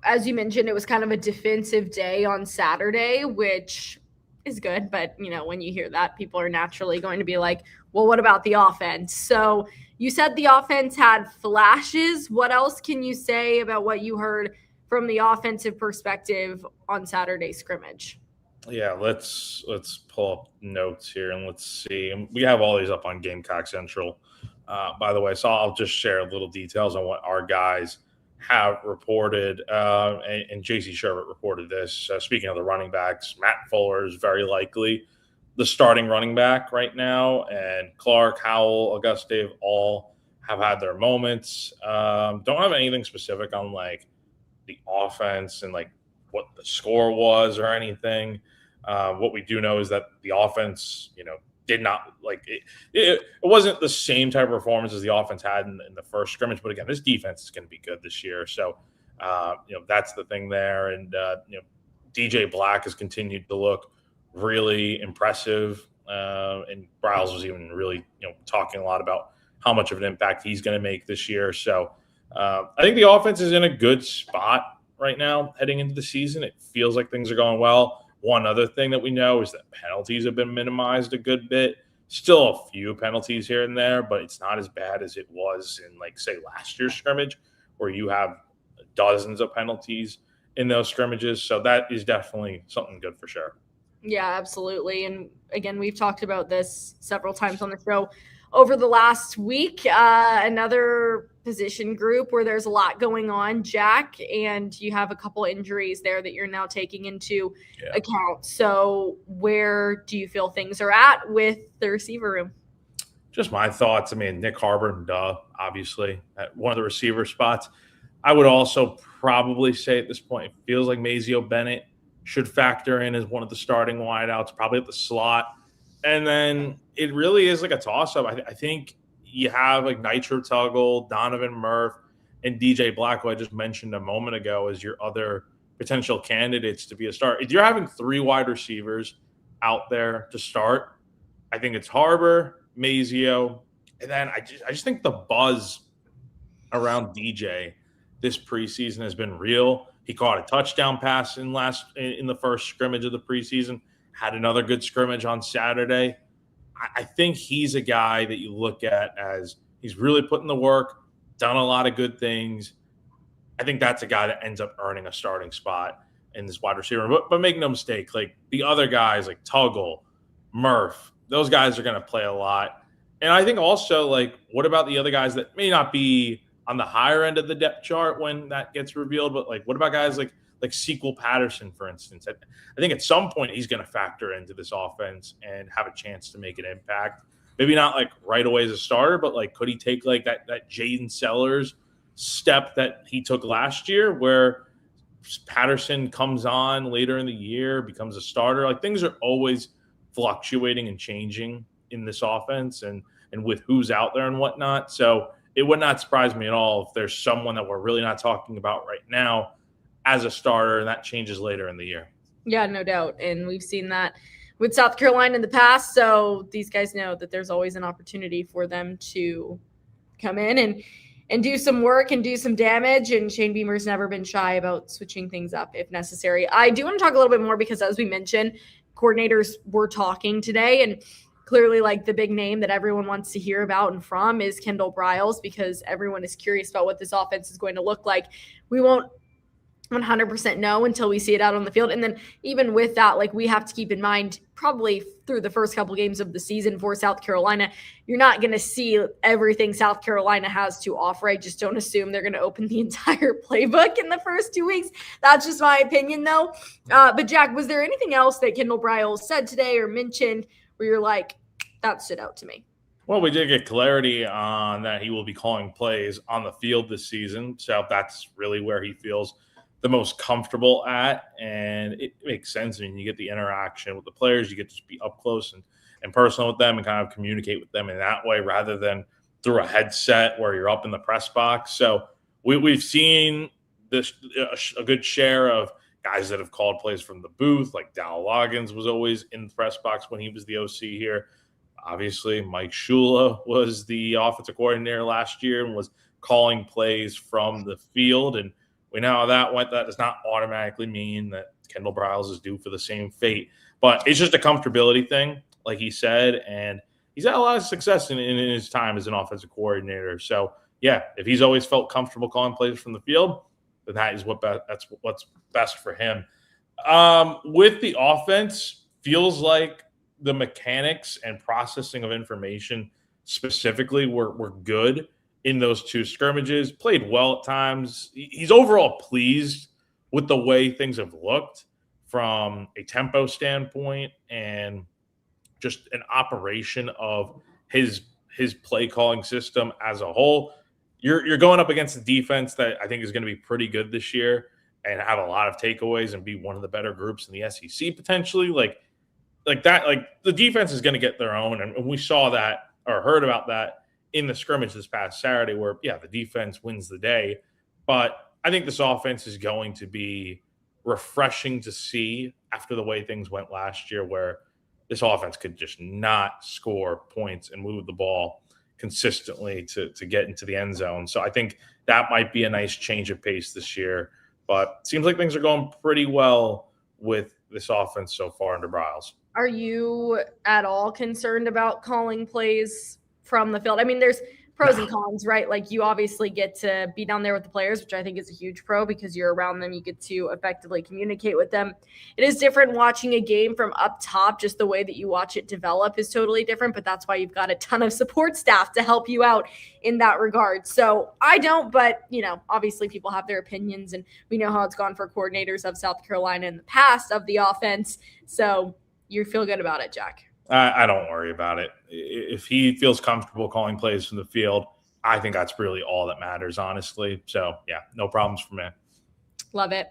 as you mentioned, it was kind of a defensive day on Saturday, which is good. But, when you hear that, people are naturally going to be like, well, what about the offense? So you said the offense had flashes. What else can you say about what you heard from the offensive perspective on Saturday's scrimmage? Yeah, let's pull up notes here and let's see. And we have all these up on Gamecock Central, by the way. So I'll just share little details on what our guys have reported. And JC Sherbert reported this. Speaking of the running backs, Matt Fuller is very likely the starting running back right now, and Clark, Howell, Auguste all have had their moments. Don't have anything specific on like the offense and like what the score was or anything. What we do know is that the offense, did not like it. It wasn't the same type of performance as the offense had in the first scrimmage. But again, this defense is going to be good this year. So, that's the thing there. And, DJ Black has continued to look really impressive. And Briles was even really, talking a lot about how much of an impact he's going to make this year. So I think the offense is in a good spot right now heading into the season. It feels like things are going well. One other thing that we know is that penalties have been minimized a good bit. Still a few penalties here and there, but it's not as bad as it was in, like, say, last year's scrimmage, where you have dozens of penalties in those scrimmages. So that is definitely something good for sure. Yeah, absolutely. And again, we've talked about this several times on the show over the last week. Another position group where there's a lot going on, Jack, and you have a couple injuries there that you're now taking into account. So where do you feel things are at with the receiver room? Just my thoughts. I mean, Nick Harbor, obviously, at one of the receiver spots. I would also probably say at this point, it feels like Mazio Bennett should factor in as one of the starting wideouts, probably at the slot. And then it really is like a toss-up. I think you have like Nitro Tuggle, Donovan Murph, and DJ Black, who I just mentioned a moment ago, as your other potential candidates to be a start. If you're having three wide receivers out there to start, I think it's Harbor, Mazio, and then I just think the buzz around DJ this preseason has been real. He caught a touchdown pass in the first scrimmage of the preseason, had another good scrimmage on Saturday. I think he's a guy that you look at as he's really put in the work, done a lot of good things. I think that's a guy that ends up earning a starting spot in this wide receiver. But make no mistake, like the other guys like Tuggle, Murph, those guys are going to play a lot. And I think also, like, what about the other guys that may not be on the higher end of the depth chart when that gets revealed? But like, what about guys like Sequel Patterson, for instance? I think at some point he's going to factor into this offense and have a chance to make an impact. Maybe not like right away as a starter, but like, could he take like that Jaden Sellers step that he took last year, where Patterson comes on later in the year, becomes a starter? Like, things are always fluctuating and changing in this offense and with who's out there and whatnot. So it would not surprise me at all if there's someone that we're really not talking about right now as a starter, and that changes later in the year. Yeah, no doubt. And we've seen that with South Carolina in the past. So these guys know that there's always an opportunity for them to come in and do some work and do some damage. And Shane Beamer's never been shy about switching things up if necessary. I do want to talk a little bit more because, as we mentioned, coordinators were talking today, and clearly, like, the big name that everyone wants to hear about and from is Kendall Briles, because everyone is curious about what this offense is going to look like. We won't 100% know until we see it out on the field. And then even with that, like, we have to keep in mind, probably through the first couple games of the season for South Carolina, you're not going to see everything South Carolina has to offer. I just don't assume they're going to open the entire playbook in the first 2 weeks. That's just my opinion, though. But Jack, was there anything else that Kendall Briles said today or mentioned where you're like, that stood out to me? Well, we did get clarity on that he will be calling plays on the field this season. So that's really where he feels the most comfortable at. And it makes sense. I mean, you get the interaction with the players, you get to be up close and personal with them and kind of communicate with them in that way rather than through a headset where you're up in the press box. So we've seen this a good share of guys that have called plays from the booth, like Dal Loggins was always in the press box when he was the OC here. Obviously, Mike Shula was the offensive coordinator last year and was calling plays from the field. And We know how that went. That does not automatically mean that Kendall Briles is due for the same fate, but it's just a comfortability thing, like he said, and he's had a lot of success in his time as an offensive coordinator. So yeah, if he's always felt comfortable calling plays from the field, then that's what's best for him. With the offense, feels like the mechanics and processing of information specifically were good in those two scrimmages. Played well at times. He's overall pleased with the way things have looked from a tempo standpoint and just an operation of his play calling system as a whole. You're going up against a defense that I think is going to be pretty good this year and have a lot of takeaways and be one of the better groups in the SEC potentially. Like that, like the defense is going to get their own, and we saw that or heard about that in the scrimmage this past Saturday, where the defense wins the day. But I think this offense is going to be refreshing to see after the way things went last year, where this offense could just not score points and move the ball consistently to get into the end zone. So I think that might be a nice change of pace this year. But it seems like things are going pretty well with this offense so far under Briles. Are you at all concerned about calling plays from the field? I mean, there's pros and cons, right? Like you obviously get to be down there with the players, which I think is a huge pro because you're around them. You get to effectively communicate with them. It is different watching a game from up top. Just the way that you watch it develop is totally different, but that's why you've got a ton of support staff to help you out in that regard. So I don't, but obviously people have their opinions, and we know how it's gone for coordinators of South Carolina in the past of the offense. So you feel good about it, Jack? I don't worry about it. If he feels comfortable calling plays from the field, I think that's really all that matters, honestly. So, yeah, no problems for me. Love it.